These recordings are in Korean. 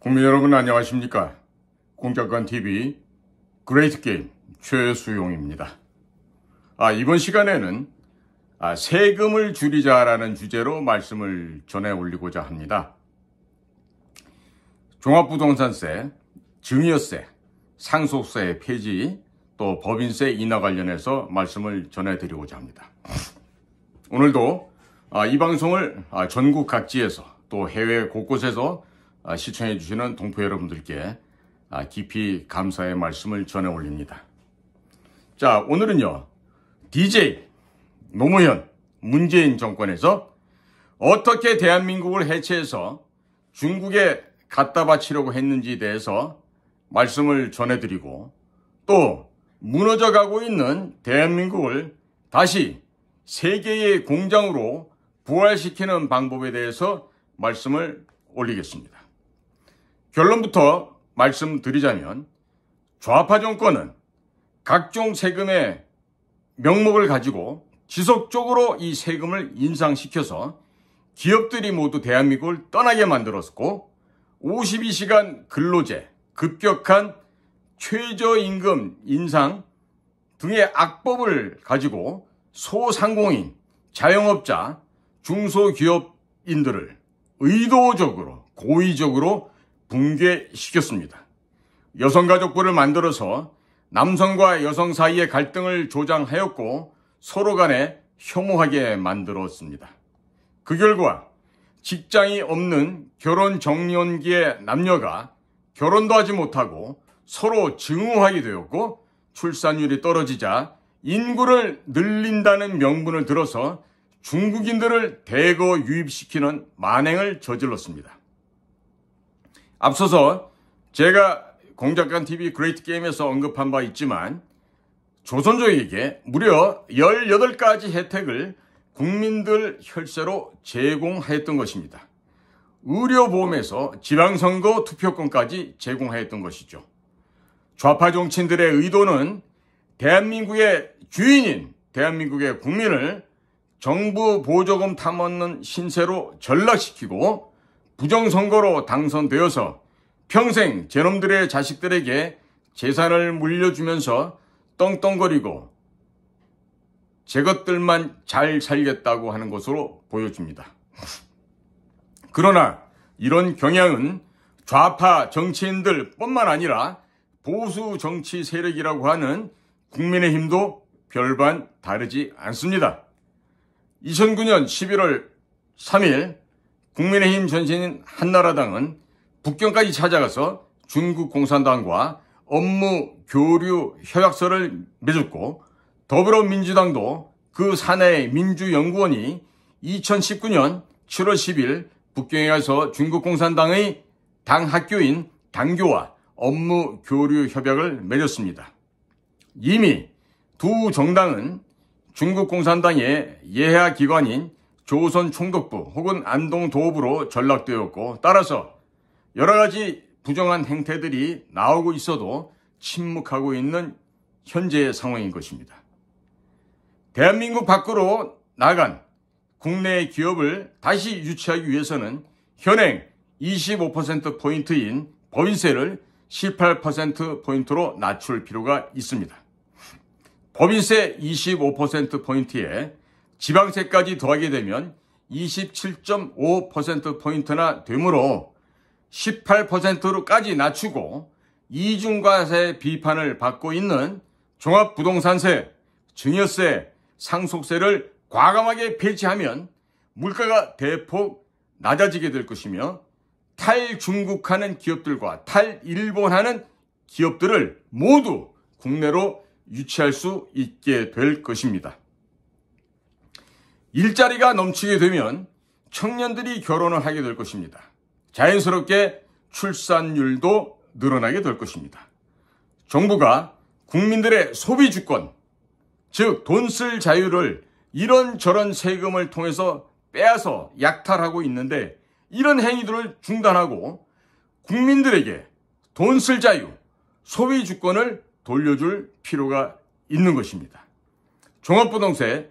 국민 여러분 안녕하십니까? 공작관TV 그레이트 게임 최수용입니다. 이번 시간에는 세금을 줄이자라는 주제로 말씀을 전해 올리고자 합니다. 종합부동산세, 증여세, 상속세 폐지, 또 법인세 인하 관련해서 말씀을 전해드리고자 합니다. 오늘도 이 방송을 전국 각지에서 또 해외 곳곳에서 시청해 주시는 동포 여러분들께 깊이 감사의 말씀을 전해 올립니다. 자, 오늘은요, DJ 노무현, 문재인 정권에서 어떻게 대한민국을 해체해서 중국에 갖다 바치려고 했는지에 대해서 말씀을 전해드리고, 또 무너져 가고 있는 대한민국을 다시 세계의 공장으로 부활시키는 방법에 대해서 말씀을 올리겠습니다. 결론부터 말씀드리자면, 좌파 정권은 각종 세금의 명목을 가지고 지속적으로 이 세금을 인상시켜서 기업들이 모두 대한민국을 떠나게 만들었고, 52시간 근로제, 급격한 최저임금 인상 등의 악법을 가지고 소상공인, 자영업자, 중소기업인들을 의도적으로, 고의적으로 붕괴시켰습니다. 여성가족부를 만들어서 남성과 여성 사이의 갈등을 조장하였고 서로 간에 혐오하게 만들었습니다. 그 결과 직장이 없는 결혼 정년기의 남녀가 결혼도 하지 못하고 서로 증오하게 되었고, 출산율이 떨어지자 인구를 늘린다는 명분을 들어서 중국인들을 대거 유입시키는 만행을 저질렀습니다. 앞서서 제가 공작관TV 그레이트 게임에서 언급한 바 있지만, 조선족에게 무려 18가지 혜택을 국민들 혈세로 제공하였던 것입니다. 의료보험에서 지방선거 투표권까지 제공하였던 것이죠. 좌파 정치인들의 의도는 대한민국의 주인인 대한민국의 국민을 정부 보조금 타먹는 신세로 전락시키고 부정선거로 당선되어서 평생 제놈들의 자식들에게 재산을 물려주면서 떵떵거리고 제 것들만 잘 살겠다고 하는 것으로 보여집니다. 그러나 이런 경향은 좌파 정치인들 뿐만 아니라 보수 정치 세력이라고 하는 국민의힘도 별반 다르지 않습니다. 2009년 11월 3일 국민의힘 전신인 한나라당은 북경까지 찾아가서 중국 공산당과 업무 교류 협약서를 맺었고, 더불어민주당도 그 사내의 민주연구원이 2019년 7월 10일 북경에 가서 중국 공산당의 당 학교인 당교와 업무 교류 협약을 맺었습니다. 이미 두 정당은 중국 공산당의 예하 기관인 조선총독부 혹은 안동도읍으로 전락되었고, 따라서 여러 가지 부정한 행태들이 나오고 있어도 침묵하고 있는 현재의 상황인 것입니다. 대한민국 밖으로 나간 국내 기업을 다시 유치하기 위해서는 현행 25%포인트인 법인세를 18%포인트로 낮출 필요가 있습니다. 법인세 25%포인트에 지방세까지 더하게 되면 27.5%포인트나 되므로 18%로까지 낮추고 이중과세 비판을 받고 있는 종합부동산세, 증여세, 상속세를 과감하게 폐지하면 물가가 대폭 낮아지게 될 것이며, 탈중국하는 기업들과 탈일본하는 기업들을 모두 국내로 유치할 수 있게 될 것입니다. 일자리가 넘치게 되면 청년들이 결혼을 하게 될 것입니다. 자연스럽게 출산율도 늘어나게 될 것입니다. 정부가 국민들의 소비 주권, 즉 돈 쓸 자유를 이런저런 세금을 통해서 빼앗아 약탈하고 있는데, 이런 행위들을 중단하고 국민들에게 돈 쓸 자유, 소비 주권을 돌려줄 필요가 있는 것입니다. 종합부동산세,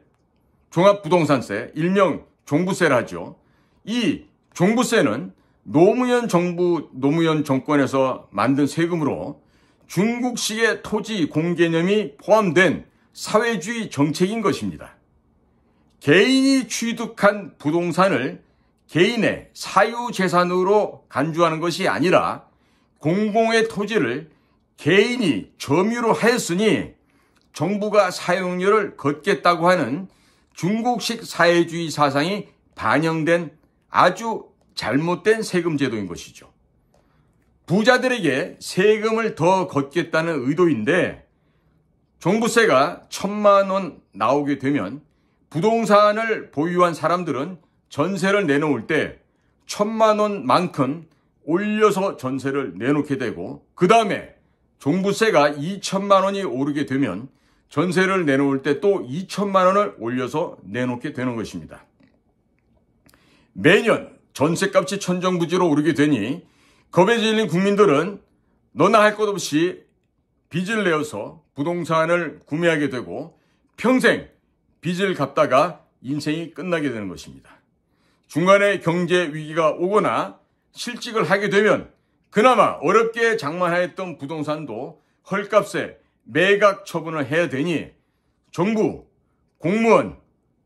일명 종부세를 하죠. 이 종부세는 노무현 정권에서 만든 세금으로 중국식의 토지 공개념이 포함된 사회주의 정책인 것입니다. 개인이 취득한 부동산을 개인의 사유재산으로 간주하는 것이 아니라 공공의 토지를 개인이 점유로 하였으니 정부가 사용료를 걷겠다고 하는 중국식 사회주의 사상이 반영된 아주 잘못된 세금 제도인 것이죠. 부자들에게 세금을 더 걷겠다는 의도인데 종부세가 1,000만 원 나오게 되면 부동산을 보유한 사람들은 전세를 내놓을 때 1,000만 원만큼 올려서 전세를 내놓게 되고 그 다음에 종부세가 2,000만 원이 오르게 되면 전세를 내놓을 때 또 2,000만 원을 올려서 내놓게 되는 것입니다. 매년 전세값이 천정부지로 오르게 되니 겁에 질린 국민들은 너나 할 것 없이 빚을 내어서 부동산을 구매하게 되고 평생 빚을 갚다가 인생이 끝나게 되는 것입니다. 중간에 경제 위기가 오거나 실직을 하게 되면 그나마 어렵게 장만하였던 부동산도 헐값에 매각 처분을 해야 되니 정부, 공무원,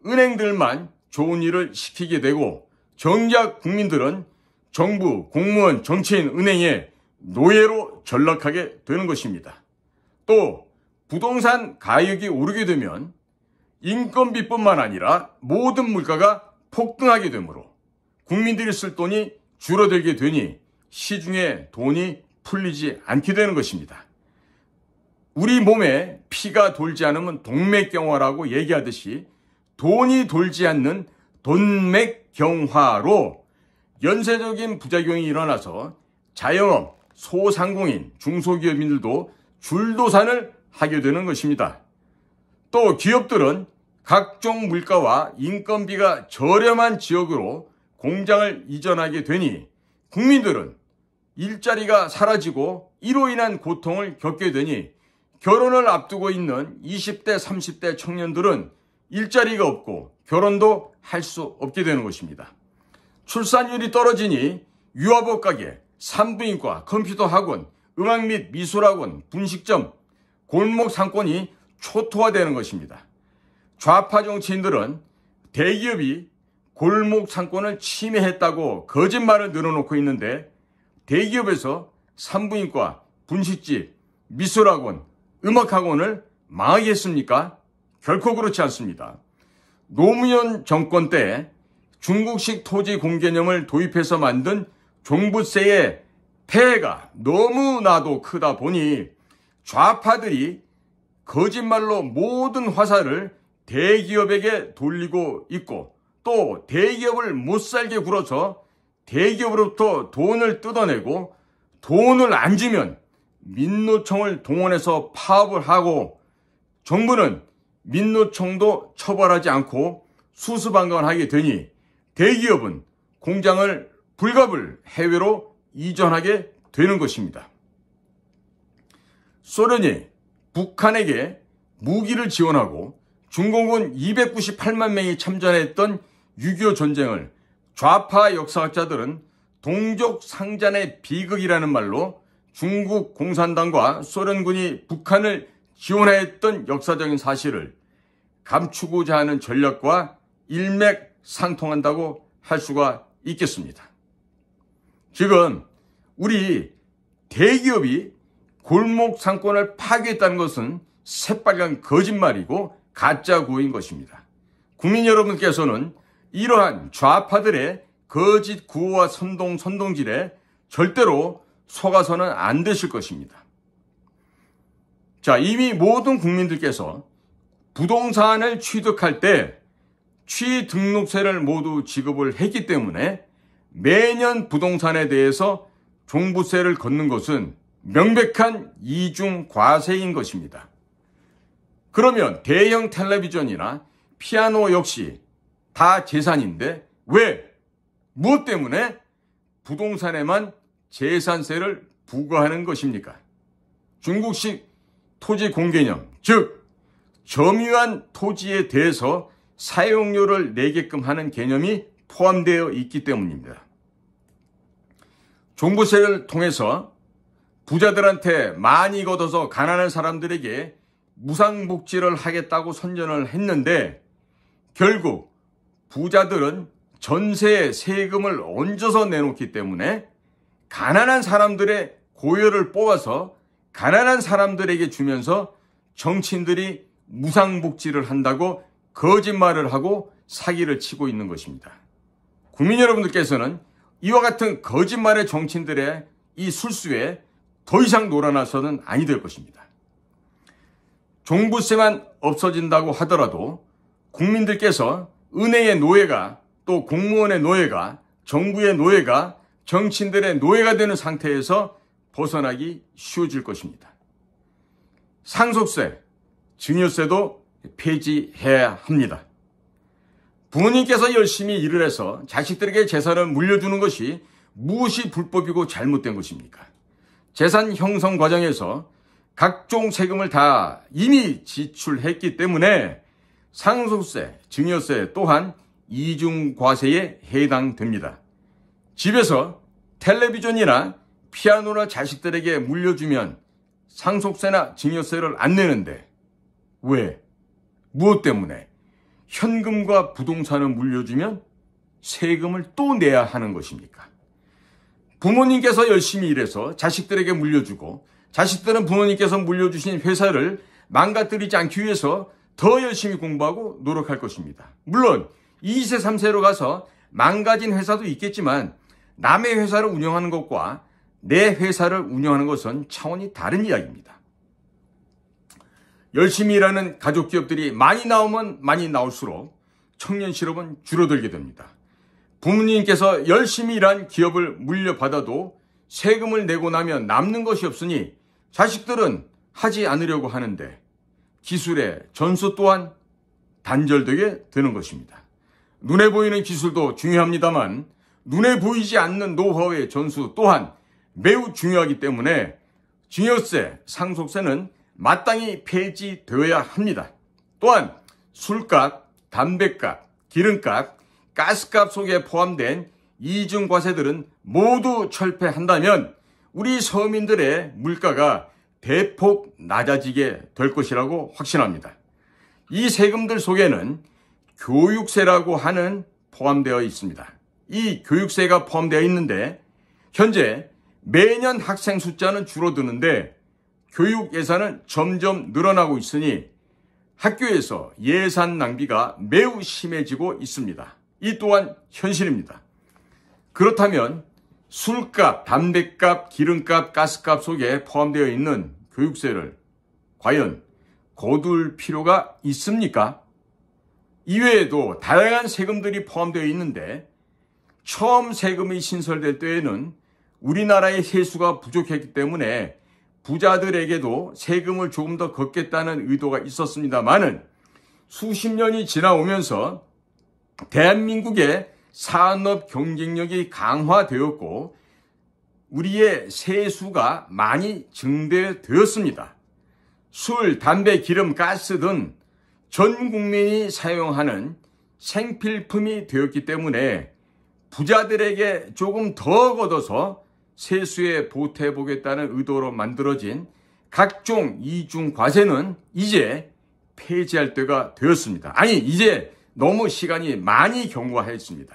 은행들만 좋은 일을 시키게 되고 정작 국민들은 정부, 공무원, 정치인, 은행의 노예로 전락하게 되는 것입니다. 또 부동산 가격이 오르게 되면 인건비뿐만 아니라 모든 물가가 폭등하게 되므로 국민들이 쓸 돈이 줄어들게 되니 시중에 돈이 풀리지 않게 되는 것입니다. 우리 몸에 피가 돌지 않으면 동맥경화라고 얘기하듯이 돈이 돌지 않는 돈맥경화로 연쇄적인 부작용이 일어나서 자영업, 소상공인, 중소기업인들도 줄도산을 하게 되는 것입니다. 또 기업들은 각종 물가와 인건비가 저렴한 지역으로 공장을 이전하게 되니 국민들은 일자리가 사라지고 이로 인한 고통을 겪게 되니 결혼을 앞두고 있는 20대, 30대 청년들은 일자리가 없고 결혼도 할 수 없게 되는 것입니다. 출산율이 떨어지니 유아복 가게, 산부인과, 컴퓨터 학원, 음악 및 미술학원, 분식점, 골목 상권이 초토화되는 것입니다. 좌파 정치인들은 대기업이 골목 상권을 침해했다고 거짓말을 늘어놓고 있는데 대기업에서 산부인과, 분식집, 미술학원, 음악학원을 망하게 했습니까? 결코 그렇지 않습니다. 노무현 정권 때 중국식 토지 공개념을 도입해서 만든 종부세의 폐해가 너무나도 크다 보니 좌파들이 거짓말로 모든 화살을 대기업에게 돌리고 있고 또 대기업을 못살게 굴어서 대기업으로부터 돈을 뜯어내고 돈을 안 주면 민노총을 동원해서 파업을 하고 정부는 민노총도 처벌하지 않고 수수방관하게 되니 대기업은 공장을 불갑을 해외로 이전하게 되는 것입니다. 소련이 북한에게 무기를 지원하고 중공군 298만 명이 참전했던 6.25 전쟁을 좌파 역사학자들은 동족상잔의 비극이라는 말로 중국 공산당과 소련군이 북한을 지원했던 역사적인 사실을 감추고자 하는 전략과 일맥상통한다고 할 수가 있겠습니다. 지금 우리 대기업이 골목 상권을 파괴했다는 것은 새빨간 거짓말이고 가짜 구호인 것입니다. 국민 여러분께서는 이러한 좌파들의 거짓 구호와 선동질에 절대로 속아서는 안 되실 것입니다. 자, 이미 모든 국민들께서 부동산을 취득할 때 취등록세를 모두 지급을 했기 때문에 매년 부동산에 대해서 종부세를 걷는 것은 명백한 이중 과세인 것입니다. 그러면 대형 텔레비전이나 피아노 역시 다 재산인데 왜? 무엇 때문에 부동산에만 재산세를 부과하는 것입니까? 중국식 토지 공개념, 즉 점유한 토지에 대해서 사용료를 내게끔 하는 개념이 포함되어 있기 때문입니다. 종부세를 통해서 부자들한테 많이 걷어서 가난한 사람들에게 무상복지를 하겠다고 선전을 했는데 결국 부자들은 전세에 세금을 얹어서 내놓기 때문에 가난한 사람들의 고열을 뽑아서 가난한 사람들에게 주면서 정치인들이 무상복지를 한다고 거짓말을 하고 사기를 치고 있는 것입니다. 국민 여러분들께서는 이와 같은 거짓말의 정치인들의 이 술수에 더 이상 놀아나서는 아니 될 것입니다. 종부세만 없어진다고 하더라도 국민들께서 은행의 노예가 또 공무원의 노예가 정부의 노예가 정치인들의 노예가 되는 상태에서 벗어나기 쉬워질 것입니다. 상속세, 증여세도 폐지해야 합니다. 부모님께서 열심히 일을 해서 자식들에게 재산을 물려주는 것이 무엇이 불법이고 잘못된 것입니까? 재산 형성 과정에서 각종 세금을 다 이미 지출했기 때문에 상속세, 증여세 또한 이중과세에 해당됩니다. 집에서 텔레비전이나 피아노나 자식들에게 물려주면 상속세나 증여세를 안 내는데 왜? 무엇 때문에? 현금과 부동산을 물려주면 세금을 또 내야 하는 것입니까? 부모님께서 열심히 일해서 자식들에게 물려주고 자식들은 부모님께서 물려주신 회사를 망가뜨리지 않기 위해서 더 열심히 공부하고 노력할 것입니다. 물론 2세, 3세로 가서 망가진 회사도 있겠지만 남의 회사를 운영하는 것과 내 회사를 운영하는 것은 차원이 다른 이야기입니다. 열심히 일하는 가족 기업들이 많이 나오면 많이 나올수록 청년 실업은 줄어들게 됩니다. 부모님께서 열심히 일한 기업을 물려받아도 세금을 내고 나면 남는 것이 없으니 자식들은 하지 않으려고 하는데 기술의 전수 또한 단절되게 되는 것입니다. 눈에 보이는 기술도 중요합니다만 눈에 보이지 않는 노하우의 전수 또한 매우 중요하기 때문에 증여세, 상속세는 마땅히 폐지되어야 합니다. 또한 술값, 담배값, 기름값, 가스값 속에 포함된 이중과세들은 모두 철폐한다면 우리 서민들의 물가가 대폭 낮아지게 될 것이라고 확신합니다. 이 세금들 속에는 교육세라고 하는 포함되어 있습니다. 이 교육세가 포함되어 있는데 현재 매년 학생 숫자는 줄어드는데 교육 예산은 점점 늘어나고 있으니 학교에서 예산 낭비가 매우 심해지고 있습니다. 이 또한 현실입니다. 그렇다면 술값, 담배값, 기름값, 가스값 속에 포함되어 있는 교육세를 과연 거둘 필요가 있습니까? 이외에도 다양한 세금들이 포함되어 있는데 처음 세금이 신설될 때에는 우리나라의 세수가 부족했기 때문에 부자들에게도 세금을 조금 더 걷겠다는 의도가 있었습니다만은 수십 년이 지나오면서 대한민국의 산업 경쟁력이 강화되었고 우리의 세수가 많이 증대되었습니다. 술, 담배, 기름, 가스 등 전 국민이 사용하는 생필품이 되었기 때문에 부자들에게 조금 더 걷어서 세수에 보태보겠다는 의도로 만들어진 각종 이중과세는 이제 폐지할 때가 되었습니다. 아니, 이제 너무 시간이 많이 경과했습니다.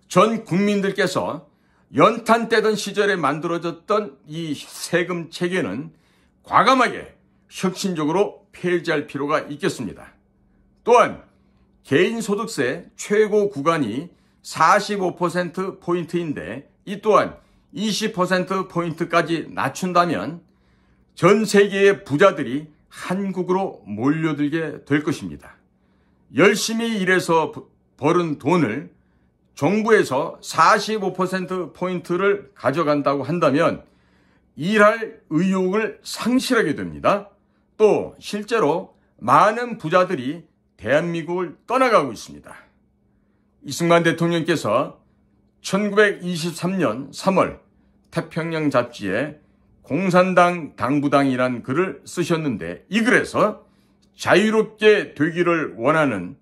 전 국민들께서 연탄 떼던 시절에 만들어졌던 이 세금 체계는 과감하게 혁신적으로 폐지할 필요가 있겠습니다. 또한 개인소득세 최고 구간이 45%포인트인데 이 또한 20%포인트까지 낮춘다면 전 세계의 부자들이 한국으로 몰려들게 될 것입니다. 열심히 일해서 벌은 돈을 정부에서 45%포인트를 가져간다고 한다면 일할 의욕을 상실하게 됩니다. 또 실제로 많은 부자들이 대한민국을 떠나가고 있습니다. 이승만 대통령께서 1923년 3월 태평양 잡지에 공산당 당부당이란 글을 쓰셨는데 이 글에서 자유롭게 되기를 원하는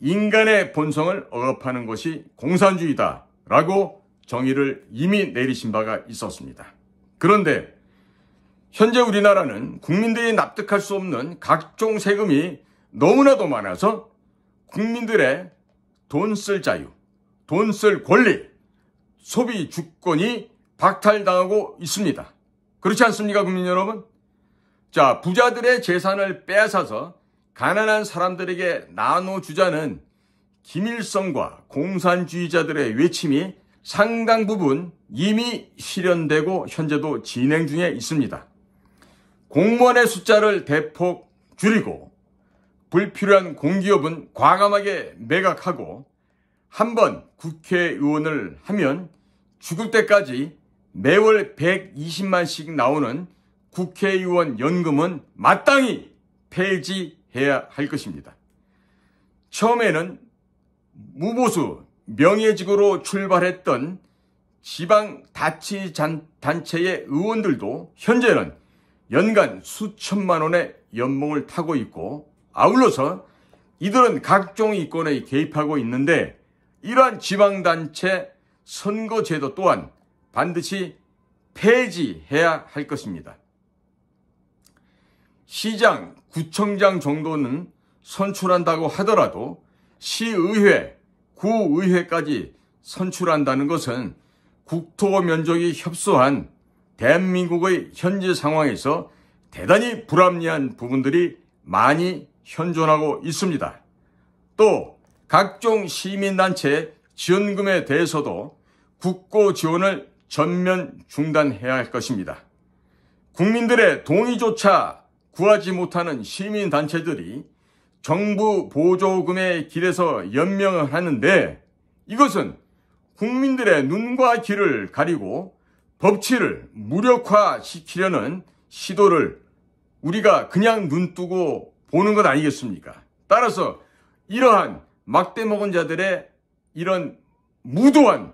인간의 본성을 억압하는 것이 공산주의다라고 정의를 이미 내리신 바가 있었습니다. 그런데 현재 우리나라는 국민들이 납득할 수 없는 각종 세금이 너무나도 많아서 국민들의 돈 쓸 자유, 돈 쓸 권리, 소비 주권이 박탈당하고 있습니다. 그렇지 않습니까, 국민 여러분? 자, 부자들의 재산을 빼앗아서 가난한 사람들에게 나눠주자는 김일성과 공산주의자들의 외침이 상당 부분 이미 실현되고 현재도 진행 중에 있습니다. 공무원의 숫자를 대폭 줄이고 불필요한 공기업은 과감하게 매각하고 한번 국회의원을 하면 죽을 때까지 매월 120만씩 나오는 국회의원 연금은 마땅히 폐지해야 할 것입니다. 처음에는 무보수 명예직으로 출발했던 지방자치단체의 의원들도 현재는 연간 수천만 원의 연봉을 타고 있고 아울러서 이들은 각종 이권에 개입하고 있는데 이러한 지방단체 선거제도 또한 반드시 폐지해야 할 것입니다. 시장, 구청장 정도는 선출한다고 하더라도 시의회, 구의회까지 선출한다는 것은 국토 면적이 협소한 대한민국의 현재 상황에서 대단히 불합리한 부분들이 많이 현존하고 있습니다. 또 각종 시민단체 지원금에 대해서도 국고 지원을 전면 중단해야 할 것입니다. 국민들의 동의조차 구하지 못하는 시민단체들이 정부 보조금의 길에서 연명을 하는데 이것은 국민들의 눈과 귀를 가리고 법치를 무력화시키려는 시도를 우리가 그냥 눈뜨고 보는 것 아니겠습니까? 따라서 이러한 막대먹은 자들의 이런 무도한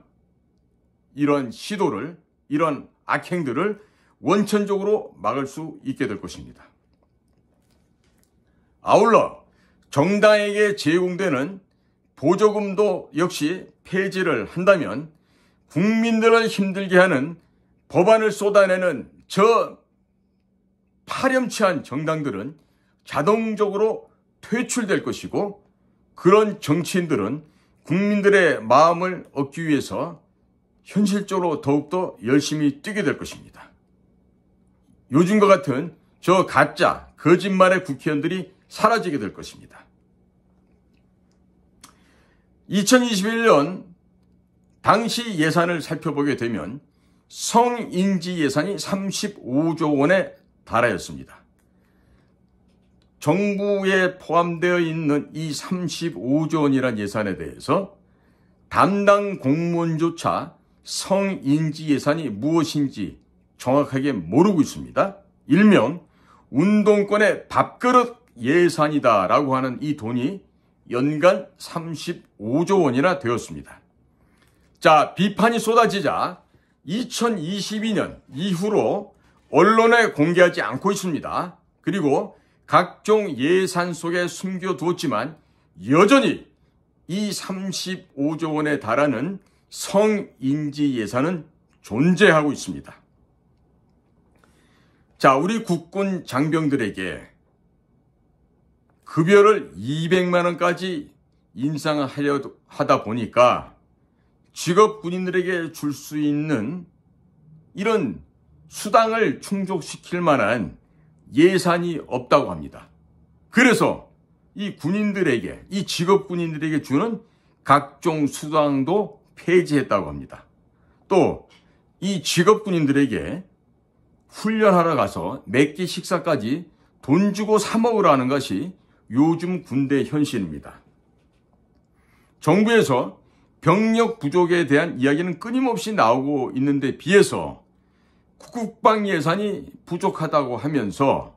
이런 시도를, 이런 악행들을 원천적으로 막을 수 있게 될 것입니다. 아울러 정당에게 제공되는 보조금도 역시 폐지를 한다면 국민들을 힘들게 하는 법안을 쏟아내는 저 파렴치한 정당들은 자동적으로 퇴출될 것이고 그런 정치인들은 국민들의 마음을 얻기 위해서 현실적으로 더욱더 열심히 뛰게 될 것입니다. 요즘과 같은 저 가짜, 거짓말의 국회의원들이 사라지게 될 것입니다. 2021년 당시 예산을 살펴보게 되면 성인지 예산이 35조 원에 달하였습니다. 정부에 포함되어 있는 이 35조 원이라는 예산에 대해서 담당 공무원조차 성인지 예산이 무엇인지 정확하게 모르고 있습니다. 일명 운동권의 밥그릇 예산이다라고 하는 이 돈이 연간 35조 원이나 되었습니다. 자, 비판이 쏟아지자 2022년 이후로 언론에 공개하지 않고 있습니다. 그리고 각종 예산 속에 숨겨두었지만 여전히 이 35조 원에 달하는 성인지 예산은 존재하고 있습니다. 자, 우리 국군 장병들에게 급여를 200만 원까지 인상하려 하다 보니까 직업 군인들에게 줄 수 있는 이런 수당을 충족시킬 만한 예산이 없다고 합니다. 그래서 이 군인들에게, 이 직업 군인들에게 주는 각종 수당도 폐지했다고 합니다. 또 이 직업 군인들에게 훈련하러 가서 몇 끼 식사까지 돈 주고 사 먹으라는 것이 요즘 군대 현실입니다. 정부에서 병력 부족에 대한 이야기는 끊임없이 나오고 있는데 비해서 국방 예산이 부족하다고 하면서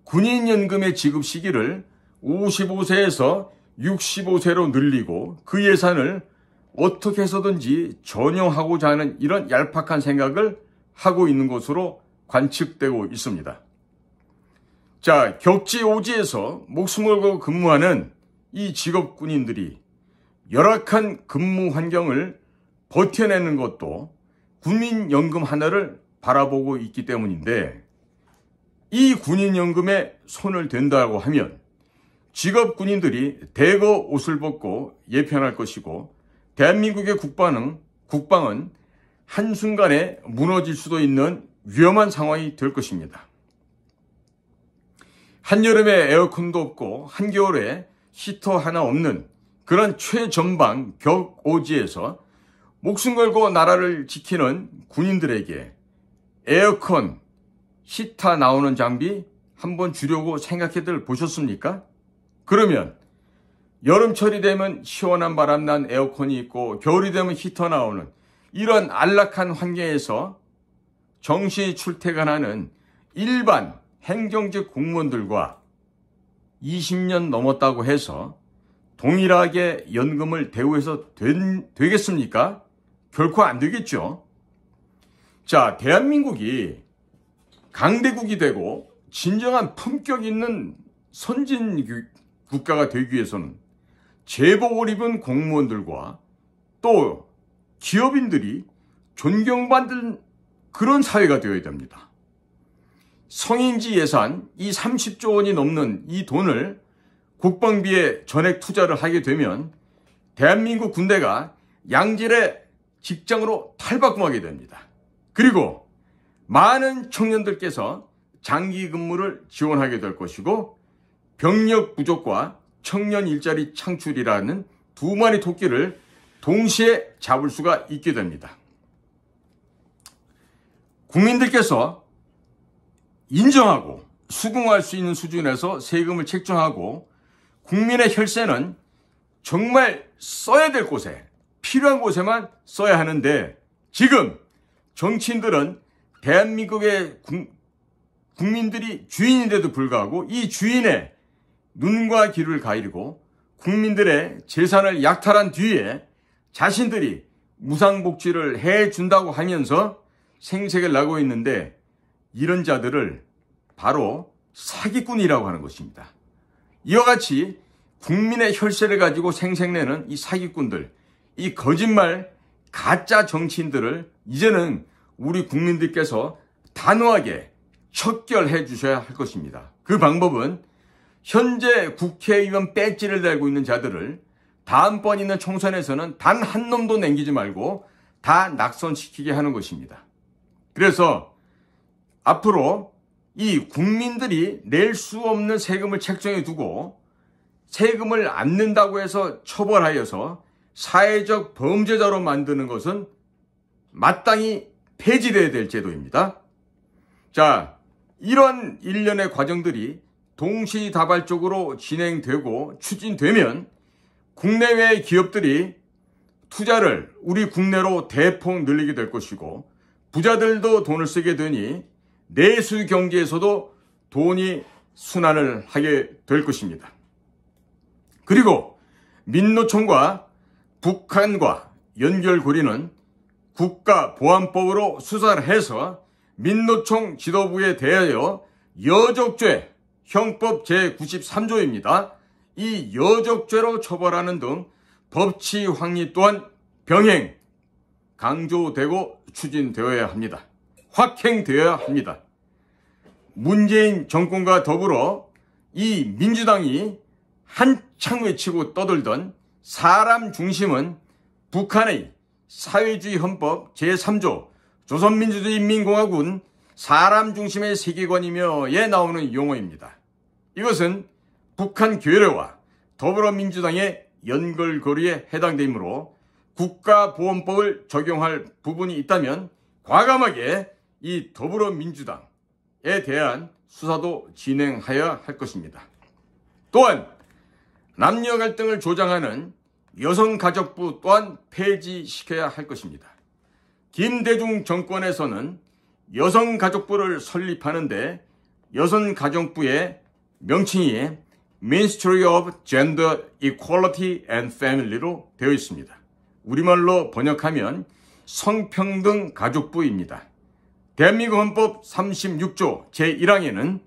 군인연금의 지급 시기를 55세에서 65세로 늘리고 그 예산을 어떻게 해서든지 전용하고자 하는 이런 얄팍한 생각을 하고 있는 것으로 관측되고 있습니다. 자, 격지오지에서 목숨을 걸고 근무하는 이 직업 군인들이 열악한 근무 환경을 버텨내는 것도 군인연금 하나를 바라보고 있기 때문인데, 이 군인연금에 손을 댄다고 하면 직업 군인들이 대거 옷을 벗고 예편할 것이고, 대한민국의 국방은 한순간에 무너질 수도 있는 위험한 상황이 될 것입니다. 한여름에 에어컨도 없고 한겨울에 히터 하나 없는 그런 최전방 격오지에서 목숨 걸고 나라를 지키는 군인들에게 에어컨, 히터 나오는 장비 한번 주려고 생각해들 보셨습니까? 그러면 여름철이 되면 시원한 바람 난 에어컨이 있고 겨울이 되면 히터 나오는 이런 안락한 환경에서 정시 출퇴근하는 일반 행정직 공무원들과 20년 넘었다고 해서 동일하게 연금을 대우해서 되겠습니까? 결코 안 되겠죠. 자, 대한민국이 강대국이 되고 진정한 품격 있는 선진 국가가 되기 위해서는 제복을 입은 공무원들과 또 기업인들이 존경받는 그런 사회가 되어야 됩니다. 성인지 예산 이 30조 원이 넘는 이 돈을 국방비에 전액 투자를 하게 되면 대한민국 군대가 양질의 직장으로 탈바꿈하게 됩니다. 그리고 많은 청년들께서 장기 근무를 지원하게 될 것이고, 병력 부족과 청년 일자리 창출이라는 두 마리 토끼를 동시에 잡을 수가 있게 됩니다. 국민들께서 인정하고 수긍할 수 있는 수준에서 세금을 책정하고, 국민의 혈세는 정말 써야 될 곳에, 필요한 곳에만 써야 하는데, 지금 정치인들은 대한민국의 국민들이 주인인데도 불구하고 이 주인의 눈과 귀를 가리고 국민들의 재산을 약탈한 뒤에 자신들이 무상복지를 해준다고 하면서 생색을 내고 있는데, 이런 자들을 바로 사기꾼이라고 하는 것입니다. 이와 같이 국민의 혈세를 가지고 생색내는 이 사기꾼들, 이 거짓말 가짜 정치인들을 이제는 우리 국민들께서 단호하게 척결해 주셔야 할 것입니다. 그 방법은 현재 국회의원 배지를 달고 있는 자들을 다음번 있는 총선에서는 단 한 놈도 남기지 말고 다 낙선시키게 하는 것입니다. 그래서 앞으로 이 국민들이 낼 수 없는 세금을 책정해 두고 세금을 안 낸다고 해서 처벌하여서 사회적 범죄자로 만드는 것은 마땅히 폐지되어야 될 제도입니다. 자, 이런 일련의 과정들이 동시다발적으로 진행되고 추진되면 국내외 기업들이 투자를 우리 국내로 대폭 늘리게 될 것이고, 부자들도 돈을 쓰게 되니 내수 경제에서도 돈이 순환을 하게 될 것입니다. 그리고 민노총과 북한과 연결고리는 국가보안법으로 수사를 해서 민노총 지도부에 대하여 여적죄, 형법 제93조입니다. 이 여적죄로 처벌하는 등 법치 확립 또한 병행, 강조되고 추진되어야 합니다. 확행되어야 합니다. 문재인 정권과 더불어 이 민주당이 한창 외치고 떠들던 사람 중심은 북한의 사회주의 헌법 제3조 조선민주주의인민공화군 사람 중심의 세계관이며에 나오는 용어입니다. 이것은 북한 괴뢰와 더불어민주당의 연결고리에 해당되므로 국가보안법을 적용할 부분이 있다면 과감하게 이 더불어민주당에 대한 수사도 진행하여야 할 것입니다. 또한 남녀 갈등을 조장하는 여성가족부 또한 폐지시켜야 할 것입니다. 김대중 정권에서는 여성가족부를 설립하는데 여성가족부의 명칭이 Ministry of Gender Equality and Family로 되어 있습니다. 우리말로 번역하면 성평등 가족부입니다. 대한민국 헌법 36조 제1항에는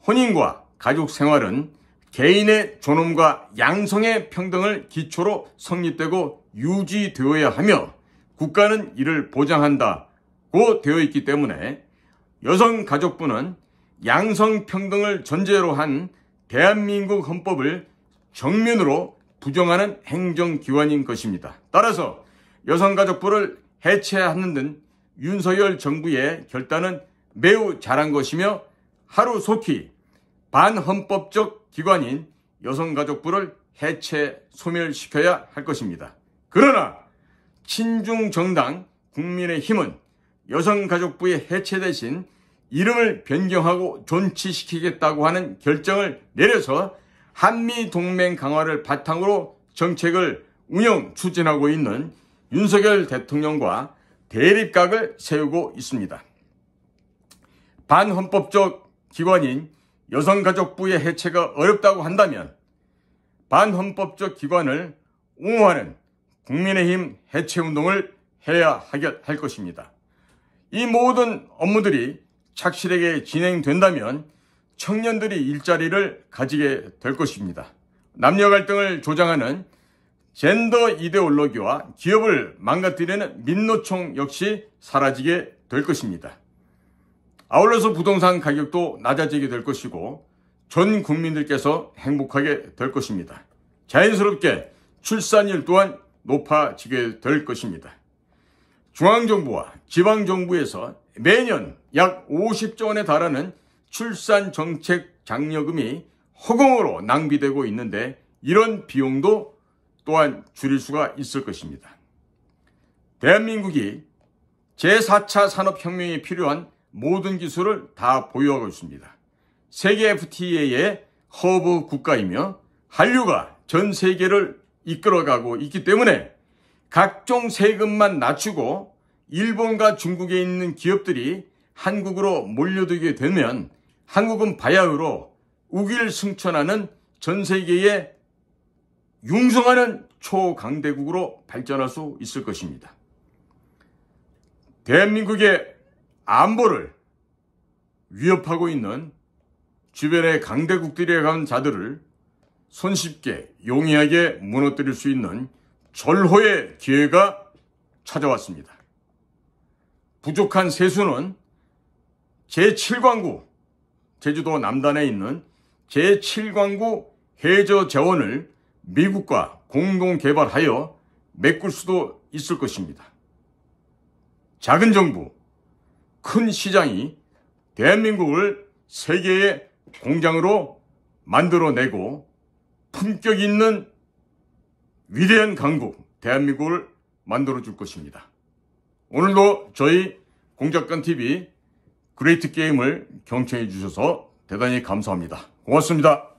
혼인과 가족생활은 개인의 존엄과 양성의 평등을 기초로 성립되고 유지되어야 하며 국가는 이를 보장한다고 되어 있기 때문에 여성가족부는 양성평등을 전제로 한 대한민국 헌법을 정면으로 부정하는 행정기관인 것입니다. 따라서 여성가족부를 해체하는 등 윤석열 정부의 결단은 매우 잘한 것이며 하루속히 반헌법적 기관인 여성가족부를 해체 소멸시켜야 할 것입니다. 그러나 친중정당 국민의힘은 여성가족부의 해체 대신 이름을 변경하고 존치시키겠다고 하는 결정을 내려서 한미동맹 강화를 바탕으로 정책을 추진하고 있는 윤석열 대통령과 대립각을 세우고 있습니다. 반헌법적 기관인 여성가족부의 해체가 어렵다고 한다면 반헌법적 기관을 옹호하는 국민의힘 해체운동을 해야 할 것입니다. 이 모든 업무들이 착실하게 진행된다면 청년들이 일자리를 가지게 될 것입니다. 남녀 갈등을 조장하는 젠더 이데올로기와 기업을 망가뜨리는 민노총 역시 사라지게 될 것입니다. 아울러서 부동산 가격도 낮아지게 될 것이고 전 국민들께서 행복하게 될 것입니다. 자연스럽게 출산율 또한 높아지게 될 것입니다. 중앙정부와 지방정부에서 매년 약 50조 원에 달하는 출산정책 장려금이 허공으로 낭비되고 있는데 이런 비용도 또한 줄일 수가 있을 것입니다. 대한민국이 제4차 산업혁명에 필요한 모든 기술을 다 보유하고 있습니다. 세계 FTA의 허브 국가이며 한류가 전 세계를 이끌어가고 있기 때문에 각종 세금만 낮추고 일본과 중국에 있는 기업들이 한국으로 몰려들게 되면 한국은 바야흐로 우길승천하는 전 세계의 융성하는 초강대국으로 발전할 수 있을 것입니다. 대한민국의 안보를 위협하고 있는 주변의 강대국들에 관한 자들을 손쉽게 용이하게 무너뜨릴 수 있는 절호의 기회가 찾아왔습니다. 부족한 세수는 제7광구, 제주도 남단에 있는 제7광구 해저 자원을 미국과 공동 개발하여 메꿀 수도 있을 것입니다. 작은 정부, 큰 시장이 대한민국을 세계의 공장으로 만들어내고 품격 있는 위대한 강국 대한민국을 만들어줄 것입니다. 오늘도 저희 공작관TV 그레이트 게임을 경청해 주셔서 대단히 감사합니다. 고맙습니다.